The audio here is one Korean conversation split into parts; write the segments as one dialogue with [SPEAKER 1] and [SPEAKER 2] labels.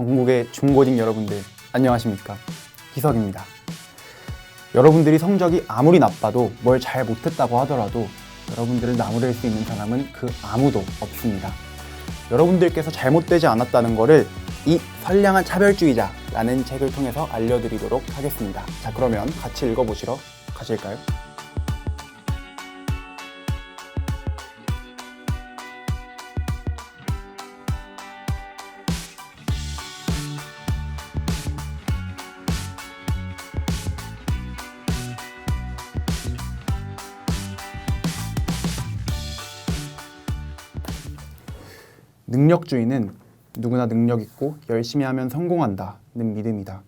[SPEAKER 1] 전국의 중고딩 여러분들 안녕하십니까? 희석입니다. 여러분들이 성적이 아무리 나빠도 뭘 잘 못했다고 하더라도 여러분들을 나무랄 수 있는 사람은 그 아무도 없습니다. 여러분들께서 잘못되지 않았다는 것을 이 선량한 차별주의자라는 책을 통해서 알려드리도록 하겠습니다. 자, 그러면 같이 읽어보시러 가실까요? 능력주의는 누구나 능력 있고 열심히 하면 성공한다는 믿음이다.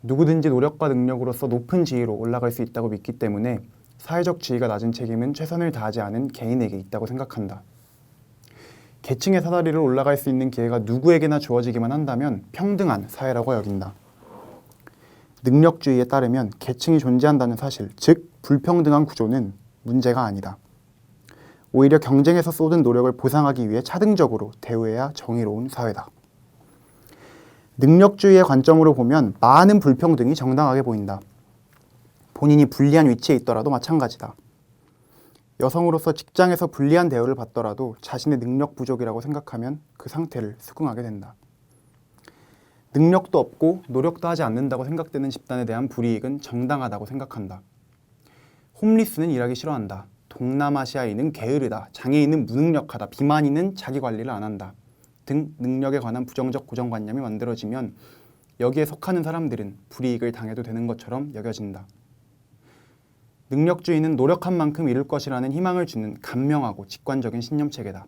[SPEAKER 1] 누구든지 노력과 능력으로서 높은 지위로 올라갈 수 있다고 믿기 때문에 사회적 지위가 낮은 책임은 최선을 다하지 않은 개인에게 있다고 생각한다. 계층의 사다리를 올라갈 수 있는 기회가 누구에게나 주어지기만 한다면 평등한 사회라고 여긴다. 능력주의에 따르면 계층이 존재한다는 사실, 즉 불평등한 구조는 문제가 아니다. 오히려 경쟁에서 쏟은 노력을 보상하기 위해 차등적으로 대우해야 정의로운 사회다. 능력주의의 관점으로 보면 많은 불평등이 정당하게 보인다. 본인이 불리한 위치에 있더라도 마찬가지다. 여성으로서 직장에서 불리한 대우를 받더라도 자신의 능력 부족이라고 생각하면 그 상태를 수긍하게 된다. 능력도 없고 노력도 하지 않는다고 생각되는 집단에 대한 불이익은 정당하다고 생각한다. 홈리스는 일하기 싫어한다. 동남아시아인은 게으르다, 장애인은 무능력하다, 비만인은 자기 관리를 안 한다 등 능력에 관한 부정적 고정관념이 만들어지면 여기에 속하는 사람들은 불이익을 당해도 되는 것처럼 여겨진다. 능력주의는 노력한 만큼 이룰 것이라는 희망을 주는 간명하고 직관적인 신념체계다.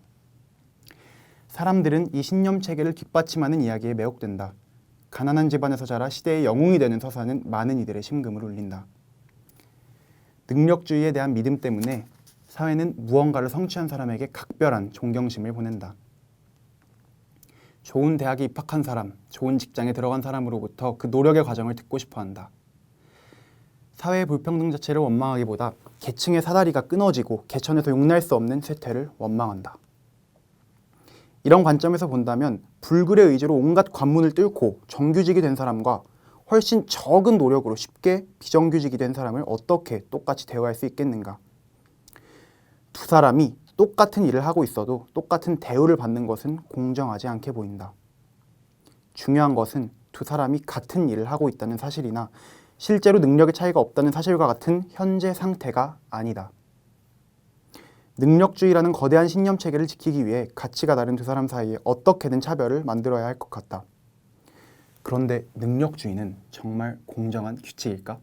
[SPEAKER 1] 사람들은 이 신념체계를 뒷받침하는 이야기에 매혹된다. 가난한 집안에서 자라 시대의 영웅이 되는 서사는 많은 이들의 심금을 울린다. 능력주의에 대한 믿음 때문에 사회는 무언가를 성취한 사람에게 각별한 존경심을 보낸다. 좋은 대학에 입학한 사람, 좋은 직장에 들어간 사람으로부터 그 노력의 과정을 듣고 싶어한다. 사회의 불평등 자체를 원망하기보다 계층의 사다리가 끊어지고 개천에서 용날 수 없는 쇠퇴를 원망한다. 이런 관점에서 본다면 불굴의 의지로 온갖 관문을 뚫고 정규직이 된 사람과 훨씬 적은 노력으로 쉽게 비정규직이 된 사람을 어떻게 똑같이 대우할 수 있겠는가? 두 사람이 똑같은 일을 하고 있어도 똑같은 대우를 받는 것은 공정하지 않게 보인다. 중요한 것은 두 사람이 같은 일을 하고 있다는 사실이나 실제로 능력의 차이가 없다는 사실과 같은 현재 상태가 아니다. 능력주의라는 거대한 신념체계를 지키기 위해 가치가 다른 두 사람 사이에 어떻게든 차별을 만들어야 할 것 같다. 그런데 능력주의는 정말 공정한 규칙일까?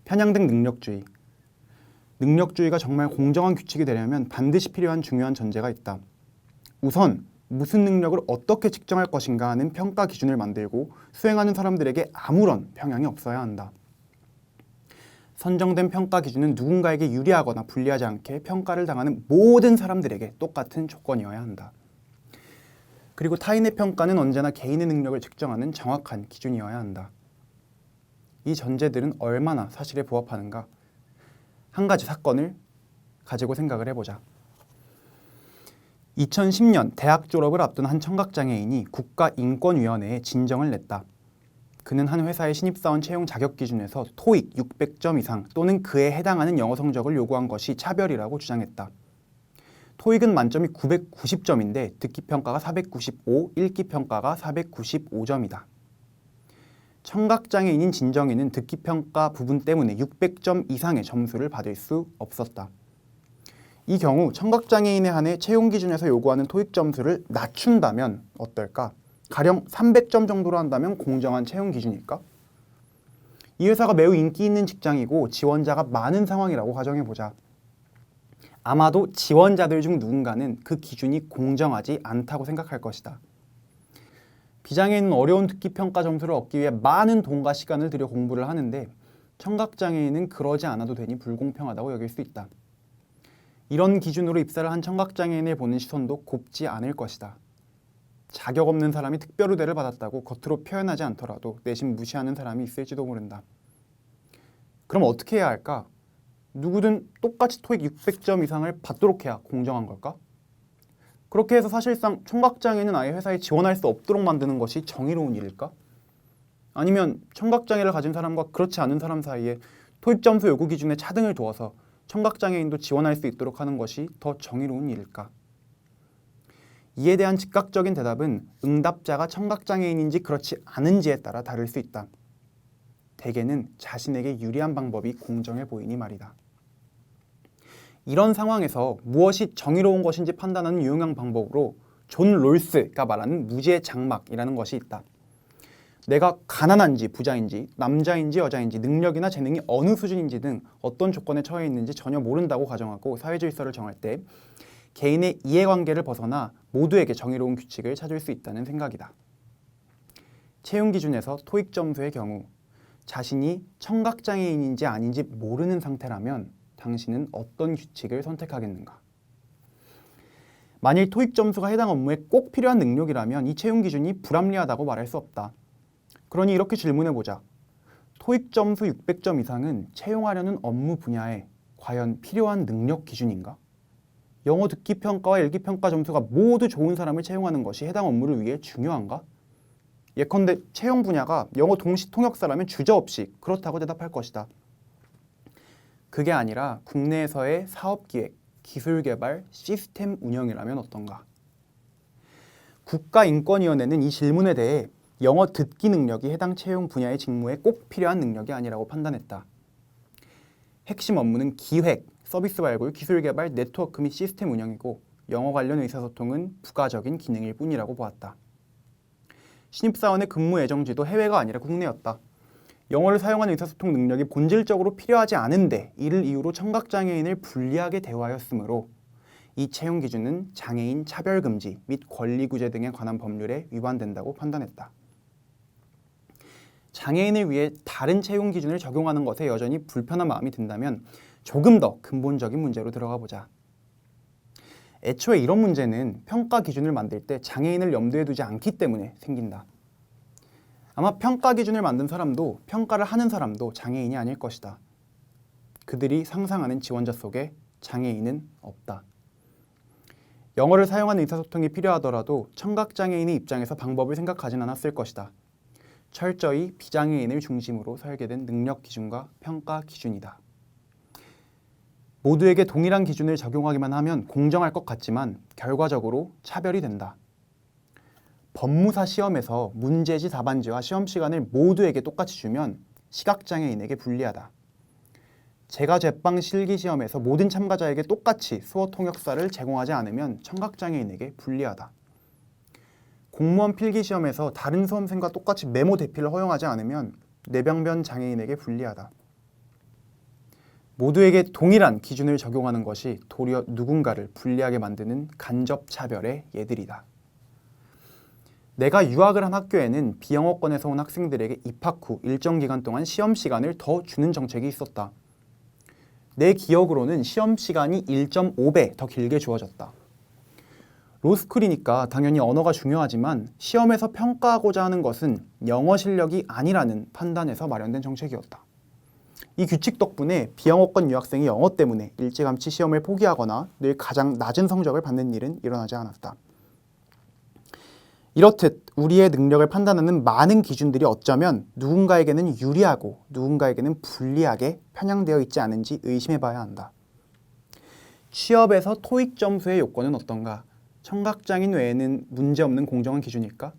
[SPEAKER 1] 편향된 능력주의. 능력주의가 정말 공정한 규칙이 되려면 반드시 필요한 중요한 전제가 있다. 우선 무슨 능력을 어떻게 측정할 것인가 하는 평가 기준을 만들고 수행하는 사람들에게 아무런 평양이 없어야 한다. 선정된 평가 기준은 누군가에게 유리하거나 불리하지 않게 평가를 당하는 모든 사람들에게 똑같은 조건이어야 한다. 그리고 타인의 평가는 언제나 개인의 능력을 측정하는 정확한 기준이어야 한다. 이 전제들은 얼마나 사실에 부합하는가? 한 가지 사건을 가지고 생각을 해보자. 2010년 대학 졸업을 앞둔 한 청각장애인이 국가인권위원회에 진정을 냈다. 그는 한 회사의 신입사원 채용 자격 기준에서 토익 600점 이상 또는 그에 해당하는 영어 성적을 요구한 것이 차별이라고 주장했다. 토익은 만점이 990점인데 듣기평가가 495, 읽기평가가 495점이다. 청각장애인인 진정이는 듣기평가 부분 때문에 600점 이상의 점수를 받을 수 없었다. 이 경우 청각장애인에 한해 채용 기준에서 요구하는 토익 점수를 낮춘다면 어떨까? 가령 300점 정도로 한다면 공정한 채용 기준일까? 이 회사가 매우 인기 있는 직장이고 지원자가 많은 상황이라고 가정해보자. 아마도 지원자들 중 누군가는 그 기준이 공정하지 않다고 생각할 것이다. 비장애인은 어려운 듣기평가 점수를 얻기 위해 많은 돈과 시간을 들여 공부를 하는데 청각장애인은 그러지 않아도 되니 불공평하다고 여길 수 있다. 이런 기준으로 입사를 한 청각장애인을 보는 시선도 곱지 않을 것이다. 자격 없는 사람이 특별 우대를 받았다고 겉으로 표현하지 않더라도 내심 무시하는 사람이 있을지도 모른다. 그럼 어떻게 해야 할까? 누구든 똑같이 토익 600점 이상을 받도록 해야 공정한 걸까? 그렇게 해서 사실상 청각장애인은 아예 회사에 지원할 수 없도록 만드는 것이 정의로운 일일까? 아니면 청각장애를 가진 사람과 그렇지 않은 사람 사이에 토익점수 요구 기준에 차등을 두어서 청각장애인도 지원할 수 있도록 하는 것이 더 정의로운 일일까? 이에 대한 즉각적인 대답은 응답자가 청각장애인인지 그렇지 않은지에 따라 다를 수 있다. 대개는 자신에게 유리한 방법이 공정해 보이니 말이다. 이런 상황에서 무엇이 정의로운 것인지 판단하는 유용한 방법으로 존 롤스가 말하는 무지의 장막이라는 것이 있다. 내가 가난한지 부자인지 남자인지 여자인지 능력이나 재능이 어느 수준인지 등 어떤 조건에 처해 있는지 전혀 모른다고 가정하고 사회질서를 정할 때 개인의 이해관계를 벗어나 모두에게 정의로운 규칙을 찾을 수 있다는 생각이다. 채용 기준에서 토익 점수의 경우 자신이 청각장애인인지 아닌지 모르는 상태라면 당신은 어떤 규칙을 선택하겠는가? 만일 토익 점수가 해당 업무에 꼭 필요한 능력이라면 이 채용 기준이 불합리하다고 말할 수 없다. 그러니 이렇게 질문해보자. 토익 점수 600점 이상은 채용하려는 업무 분야에 과연 필요한 능력 기준인가? 영어 듣기 평가와 읽기 평가 점수가 모두 좋은 사람을 채용하는 것이 해당 업무를 위해 중요한가? 예컨대 채용 분야가 영어 동시 통역사라면 주저없이 그렇다고 대답할 것이다. 그게 아니라 국내에서의 사업기획, 기술개발, 시스템 운영이라면 어떤가? 국가인권위원회는 이 질문에 대해 영어 듣기 능력이 해당 채용 분야의 직무에 꼭 필요한 능력이 아니라고 판단했다. 핵심 업무는 기획, 서비스 발굴, 기술개발, 네트워크 및 시스템 운영이고 영어 관련 의사소통은 부가적인 기능일 뿐이라고 보았다. 신입사원의 근무 예정지도 해외가 아니라 국내였다. 영어를 사용하는 의사소통 능력이 본질적으로 필요하지 않은데 이를 이유로 청각장애인을 불리하게 대우하였으므로 이 채용 기준은 장애인 차별금지 및 권리구제 등에 관한 법률에 위반된다고 판단했다. 장애인을 위해 다른 채용 기준을 적용하는 것에 여전히 불편한 마음이 든다면 조금 더 근본적인 문제로 들어가 보자. 애초에 이런 문제는 평가 기준을 만들 때 장애인을 염두에 두지 않기 때문에 생긴다. 아마 평가 기준을 만든 사람도 평가를 하는 사람도 장애인이 아닐 것이다. 그들이 상상하는 지원자 속에 장애인은 없다. 영어를 사용하는 의사소통이 필요하더라도 청각장애인의 입장에서 방법을 생각하진 않았을 것이다. 철저히 비장애인을 중심으로 설계된 능력 기준과 평가 기준이다. 모두에게 동일한 기준을 적용하기만 하면 공정할 것 같지만 결과적으로 차별이 된다. 법무사 시험에서 문제지 답안지와 시험 시간을 모두에게 똑같이 주면 시각장애인에게 불리하다. 제가 제빵 실기시험에서 모든 참가자에게 똑같이 수어 통역사를 제공하지 않으면 청각장애인에게 불리하다. 공무원 필기시험에서 다른 수험생과 똑같이 메모 대필을 허용하지 않으면 뇌병변 장애인에게 불리하다. 모두에게 동일한 기준을 적용하는 것이 도리어 누군가를 불리하게 만드는 간접 차별의 예들이다. 내가 유학을 한 학교에는 비영어권에서 온 학생들에게 입학 후 일정 기간 동안 시험 시간을 더 주는 정책이 있었다. 내 기억으로는 시험 시간이 1.5배 더 길게 주어졌다. 로스쿨이니까 당연히 언어가 중요하지만 시험에서 평가하고자 하는 것은 영어 실력이 아니라는 판단에서 마련된 정책이었다. 이 규칙 덕분에 비영어권 유학생이 영어 때문에 일찌감치 시험을 포기하거나 늘 가장 낮은 성적을 받는 일은 일어나지 않았다. 이렇듯 우리의 능력을 판단하는 많은 기준들이 어쩌면 누군가에게는 유리하고 누군가에게는 불리하게 편향되어 있지 않은지 의심해봐야 한다. 취업에서 토익 점수의 요건은 어떤가? 청각장애인 외에는 문제없는 공정한 기준일까?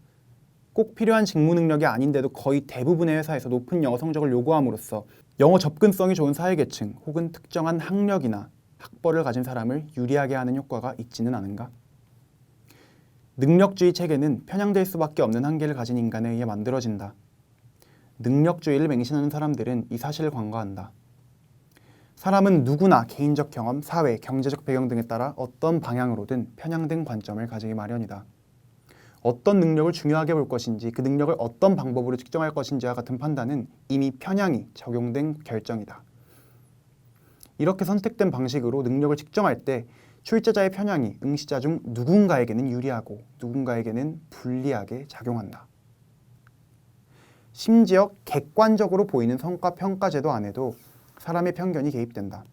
[SPEAKER 1] 꼭 필요한 직무 능력이 아닌데도 거의 대부분의 회사에서 높은 영어 성적을 요구함으로써 영어 접근성이 좋은 사회계층 혹은 특정한 학력이나 학벌을 가진 사람을 유리하게 하는 효과가 있지는 않은가? 능력주의 체계는 편향될 수밖에 없는 한계를 가진 인간에 의해 만들어진다. 능력주의를 맹신하는 사람들은 이 사실을 간과한다. 사람은 누구나 개인적 경험, 사회, 경제적 배경 등에 따라 어떤 방향으로든 편향된 관점을 가지기 마련이다. 어떤 능력을 중요하게 볼 것인지 그 능력을 어떤 방법으로 측정할 것인지와 같은 판단은 이미 편향이 적용된 결정이다. 이렇게 선택된 방식으로 능력을 측정할 때 출제자의 편향이 응시자 중 누군가에게는 유리하고 누군가에게는 불리하게 작용한다. 심지어 객관적으로 보이는 성과 평가 제도 안에도 사람의 편견이 개입된다.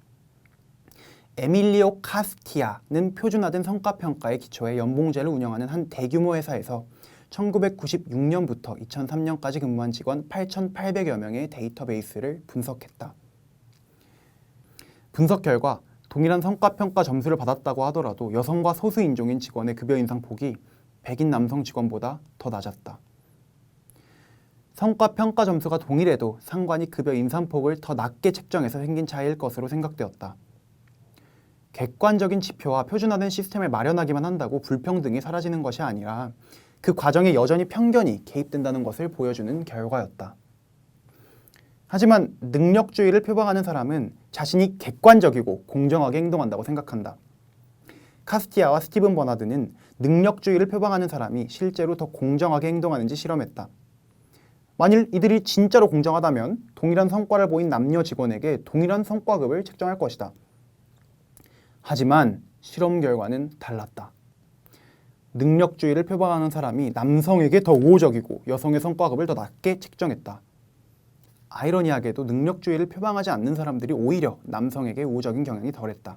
[SPEAKER 1] 에밀리오 카스티아는 표준화된 성과평가에 기초해 연봉제를 운영하는 한 대규모 회사에서 1996년부터 2003년까지 근무한 직원 8,800여 명의 데이터베이스를 분석했다. 분석 결과 동일한 성과평가 점수를 받았다고 하더라도 여성과 소수인종인 직원의 급여 인상폭이 백인 남성 직원보다 더 낮았다. 성과평가 점수가 동일해도 상관이 급여 인상폭을 더 낮게 책정해서 생긴 차이일 것으로 생각되었다. 객관적인 지표와 표준화된 시스템을 마련하기만 한다고 불평등이 사라지는 것이 아니라 그 과정에 여전히 편견이 개입된다는 것을 보여주는 결과였다. 하지만 능력주의를 표방하는 사람은 자신이 객관적이고 공정하게 행동한다고 생각한다. 카스티아와 스티븐 버나드는 능력주의를 표방하는 사람이 실제로 더 공정하게 행동하는지 실험했다. 만일 이들이 진짜로 공정하다면 동일한 성과를 보인 남녀 직원에게 동일한 성과급을 책정할 것이다. 하지만 실험 결과는 달랐다. 능력주의를 표방하는 사람이 남성에게 더 우호적이고 여성의 성과급을 더 낮게 책정했다. 아이러니하게도 능력주의를 표방하지 않는 사람들이 오히려 남성에게 우호적인 경향이 덜했다.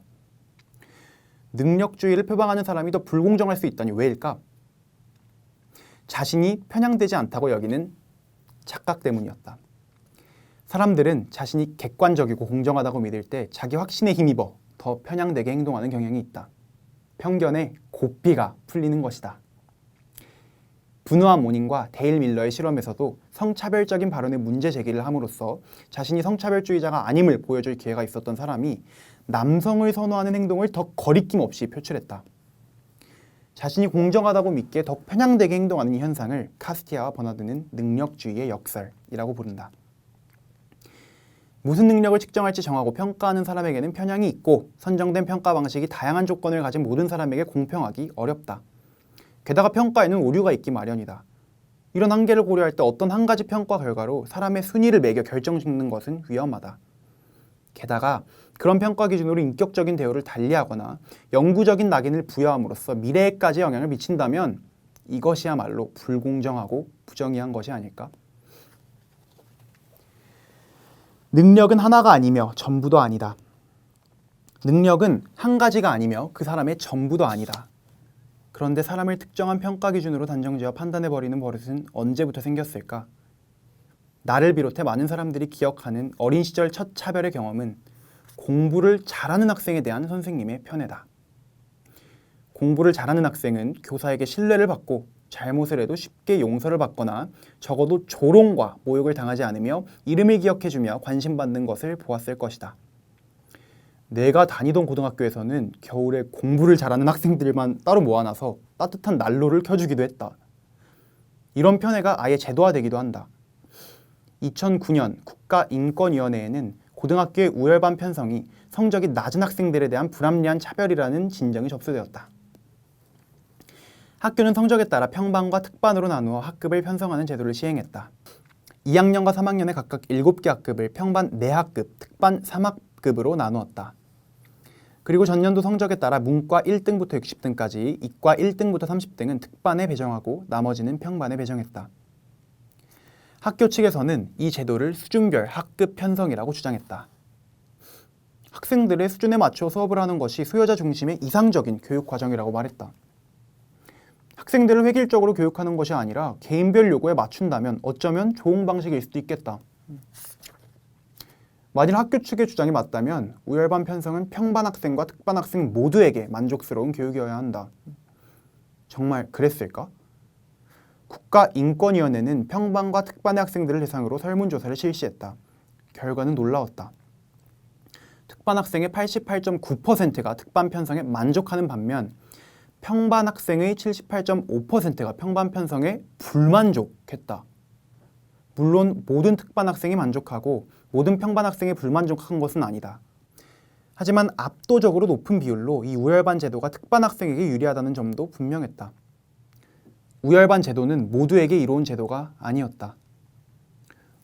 [SPEAKER 1] 능력주의를 표방하는 사람이 더 불공정할 수 있다니 왜일까? 자신이 편향되지 않다고 여기는 착각 때문이었다. 사람들은 자신이 객관적이고 공정하다고 믿을 때 자기 확신에 힘입어 더 편향되게 행동하는 경향이 있다. 편견의 고삐가 풀리는 것이다. 분우한 모닝과 데일 밀러의 실험에서도 성차별적인 발언의 문제 제기를 함으로써 자신이 성차별주의자가 아님을 보여줄 기회가 있었던 사람이 남성을 선호하는 행동을 더 거리낌 없이 표출했다. 자신이 공정하다고 믿기에 더 편향되게 행동하는 이 현상을 카스티아와 버나드는 능력주의의 역설이라고 부른다. 무슨 능력을 측정할지 정하고 평가하는 사람에게는 편향이 있고 선정된 평가 방식이 다양한 조건을 가진 모든 사람에게 공평하기 어렵다. 게다가 평가에는 오류가 있기 마련이다. 이런 한계를 고려할 때 어떤 한 가지 평가 결과로 사람의 순위를 매겨 결정짓는 것은 위험하다. 게다가 그런 평가 기준으로 인격적인 대우를 달리하거나 영구적인 낙인을 부여함으로써 미래에까지 영향을 미친다면 이것이야말로 불공정하고 부정의한 것이 아닐까? 능력은 하나가 아니며 전부도 아니다. 능력은 한 가지가 아니며 그 사람의 전부도 아니다. 그런데 사람을 특정한 평가 기준으로 단정지어 판단해버리는 버릇은 언제부터 생겼을까? 나를 비롯해 많은 사람들이 기억하는 어린 시절 첫 차별의 경험은 공부를 잘하는 학생에 대한 선생님의 편애다. 공부를 잘하는 학생은 교사에게 신뢰를 받고 잘못을 해도 쉽게 용서를 받거나 적어도 조롱과 모욕을 당하지 않으며 이름을 기억해주며 관심받는 것을 보았을 것이다. 내가 다니던 고등학교에서는 겨울에 공부를 잘하는 학생들만 따로 모아놔서 따뜻한 난로를 켜주기도 했다. 이런 편애가 아예 제도화되기도 한다. 2009년 국가인권위원회에는 고등학교의 우열반 편성이 성적이 낮은 학생들에 대한 불합리한 차별이라는 진정이 접수되었다. 학교는 성적에 따라 평반과 특반으로 나누어 학급을 편성하는 제도를 시행했다. 2학년과 3학년에 각각 7개 학급을 평반 4학급, 특반 3학급으로 나누었다. 그리고 전년도 성적에 따라 문과 1등부터 60등까지, 이과 1등부터 30등은 특반에 배정하고 나머지는 평반에 배정했다. 학교 측에서는 이 제도를 수준별 학급 편성이라고 주장했다. 학생들의 수준에 맞춰 수업을 하는 것이 수요자 중심의 이상적인 교육 과정이라고 말했다. 학생들을 획일적으로 교육하는 것이 아니라 개인별 요구에 맞춘다면 어쩌면 좋은 방식일 수도 있겠다. 만일 학교 측의 주장이 맞다면 우열반 편성은 평반 학생과 특반 학생 모두에게 만족스러운 교육이어야 한다. 정말 그랬을까? 국가인권위원회는 평반과 특반의 학생들을 대상으로 설문조사를 실시했다. 결과는 놀라웠다. 특반 학생의 88.9%가 특반 편성에 만족하는 반면 평반 학생의 78.5%가 평반 편성에 불만족했다. 물론 모든 특반 학생이 만족하고 모든 평반 학생이 불만족한 것은 아니다. 하지만 압도적으로 높은 비율로 이 우열반 제도가 특반 학생에게 유리하다는 점도 분명했다. 우열반 제도는 모두에게 이로운 제도가 아니었다.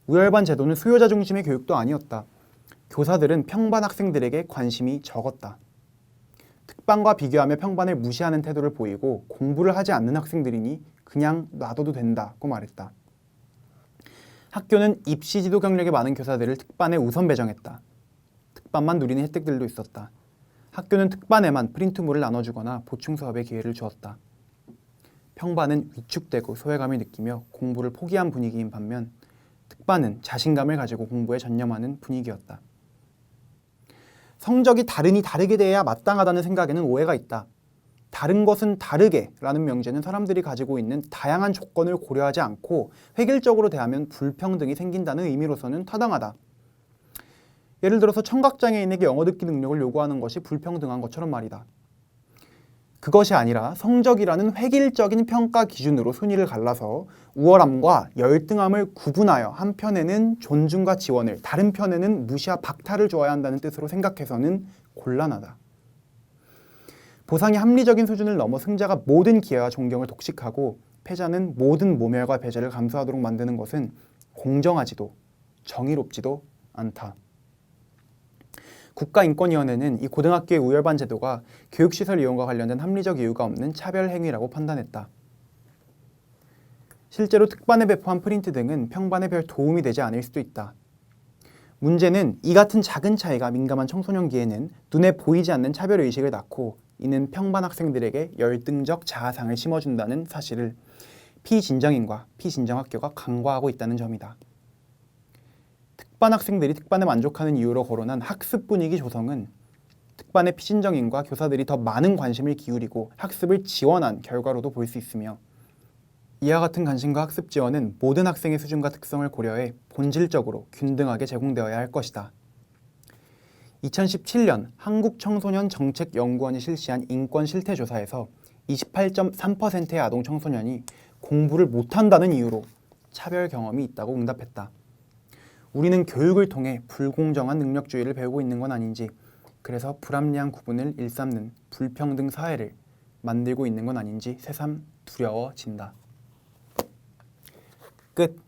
[SPEAKER 1] 우열반 제도는 수요자 중심의 교육도 아니었다. 교사들은 평반 학생들에게 관심이 적었다. 특반과 비교하며 평반을 무시하는 태도를 보이고 공부를 하지 않는 학생들이니 그냥 놔둬도 된다고 말했다. 학교는 입시 지도 경력이 많은 교사들을 특반에 우선 배정했다. 특반만 누리는 혜택들도 있었다. 학교는 특반에만 프린트물을 나눠주거나 보충 수업의 기회를 주었다. 평반은 위축되고 소외감을 느끼며 공부를 포기한 분위기인 반면 특반은 자신감을 가지고 공부에 전념하는 분위기였다. 성적이 다르니 다르게 대해야 마땅하다는 생각에는 오해가 있다. 다른 것은 다르게 라는 명제는 사람들이 가지고 있는 다양한 조건을 고려하지 않고 획일적으로 대하면 불평등이 생긴다는 의미로서는 타당하다. 예를 들어서 청각장애인에게 영어 듣기 능력을 요구하는 것이 불평등한 것처럼 말이다. 그것이 아니라 성적이라는 획일적인 평가 기준으로 순위를 갈라서 우월함과 열등함을 구분하여 한 편에는 존중과 지원을, 다른 편에는 무시와 박탈을 주어야 한다는 뜻으로 생각해서는 곤란하다. 보상이 합리적인 수준을 넘어 승자가 모든 기회와 존경을 독식하고 패자는 모든 모멸과 배제를 감수하도록 만드는 것은 공정하지도 정의롭지도 않다. 국가인권위원회는 이 고등학교의 우열반 제도가 교육시설 이용과 관련된 합리적 이유가 없는 차별 행위라고 판단했다. 실제로 특반에 배포한 프린트 등은 평반에 별 도움이 되지 않을 수도 있다. 문제는 이 같은 작은 차이가 민감한 청소년기에는 눈에 보이지 않는 차별의식을 낳고 이는 평반 학생들에게 열등적 자아상을 심어준다는 사실을 피진정인과 피진정학교가 간과하고 있다는 점이다. 특반 학생들이 특반에 만족하는 이유로 거론한 학습 분위기 조성은 특반의 피진정인과 교사들이 더 많은 관심을 기울이고 학습을 지원한 결과로도 볼 수 있으며 이와 같은 관심과 학습 지원은 모든 학생의 수준과 특성을 고려해 본질적으로 균등하게 제공되어야 할 것이다. 2017년 한국청소년정책연구원이 실시한 인권 실태조사에서 28.3%의 아동 청소년이 공부를 못한다는 이유로 차별 경험이 있다고 응답했다. 우리는 교육을 통해 불공정한 능력주의를 배우고 있는 건 아닌지, 그래서 불합리한 구분을 일삼는 불평등 사회를 만들고 있는 건 아닌지 새삼 두려워진다. 끝.